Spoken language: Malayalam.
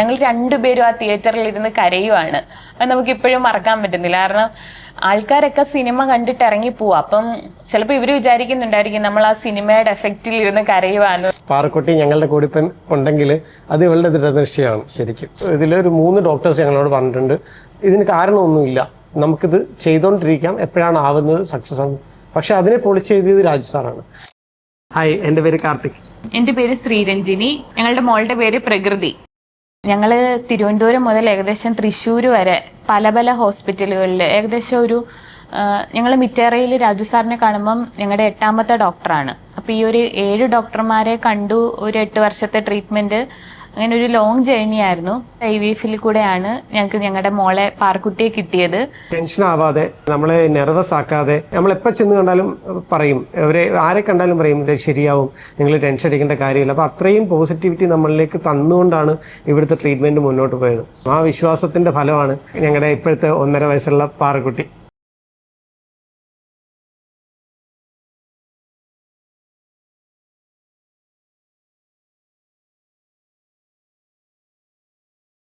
ഞങ്ങൾ രണ്ടുപേരും ആ തിയേറ്ററിൽ ഇരുന്ന് കരയുവാണ്. അത് നമുക്ക് ഇപ്പോഴും മറക്കാൻ പറ്റുന്നില്ല. കാരണം ആൾക്കാരൊക്കെ സിനിമ കണ്ടിട്ട് ഇറങ്ങി പോവാ. അപ്പം ചിലപ്പോൾ ഇവര് വിചാരിക്കുന്നുണ്ടായിരിക്കും നമ്മൾ ആ സിനിമയുടെ എഫക്റ്റിൽ ഇരുന്ന് കരയുവാന്ന്. പാറക്കുട്ടി ഞങ്ങളുടെ കൂടെ ഇപ്പം ഉണ്ടെങ്കിൽ അത് ഇവളുടെ ദൃഢനിശ്ചയമാണ്. ശരിക്കും ഇതിലൊരു 3 ഡോക്ടേഴ്സ് ഞങ്ങളോട് പറഞ്ഞിട്ടുണ്ട്, ഇതിന് കാരണമൊന്നുമില്ല, നമുക്കിത് ചെയ്തുകൊണ്ടിരിക്കാം, എപ്പോഴാണ് ആവുന്നത് സക്സസ് ആണ്. പക്ഷെ അതിനെ പൊളിച്ച് എഴുതിയത് രാജു സാറാണ്. ഹായ്, എൻ്റെ പേര് കാർത്തിക്. എൻ്റെ പേര് ശ്രീരഞ്ജിനി. ഞങ്ങളുടെ മോളുടെ പേര് പ്രകൃതി. ഞങ്ങൾ തിരുവനന്തപുരം മുതൽ ഏകദേശം തൃശ്ശൂർ വരെ പല പല ഹോസ്പിറ്റലുകളിൽ ഏകദേശം ഒരു ഞങ്ങൾ മിറ്റേറയിൽ രാജു സാറിനെ കാണുമ്പം ഞങ്ങളുടെ 8ാമത്തെ ഡോക്ടറാണ്. അപ്പോൾ ഈ ഒരു 7 ഡോക്ടർമാരെ കണ്ടു, ഒരു 8 വർഷത്തെ ട്രീറ്റ്മെൻറ്റ്, അങ്ങനെ ഒരു ലോങ് ജേർണി ആയിരുന്നു. IVF-ൽ കൂടെയാണ് ഞങ്ങൾക്ക് ഞങ്ങളുടെ മോളെ പാറക്കുട്ടിയെ കിട്ടിയത്. ടെൻഷൻ ആവാതെ, നമ്മളെ നെർവസ് ആക്കാതെ, നമ്മളെപ്പോൾ ചെന്ന് കണ്ടാലും പറയും, ആരെ കണ്ടാലും പറയും ഇത് ശരിയാവും, നിങ്ങൾ ടെൻഷൻ അടിക്കേണ്ട കാര്യമില്ല. അപ്പോൾ അത്രയും പോസിറ്റിവിറ്റി നമ്മളിലേക്ക് തന്നുകൊണ്ടാണ് ഇവിടുത്തെ ട്രീറ്റ്മെൻറ്റ് മുന്നോട്ട് പോയത്. ആ വിശ്വാസത്തിൻ്റെ ഫലമാണ് ഞങ്ങളുടെ ഇപ്പോഴത്തെ 1.5 വയസ്സുള്ള പാറക്കുട്ടി.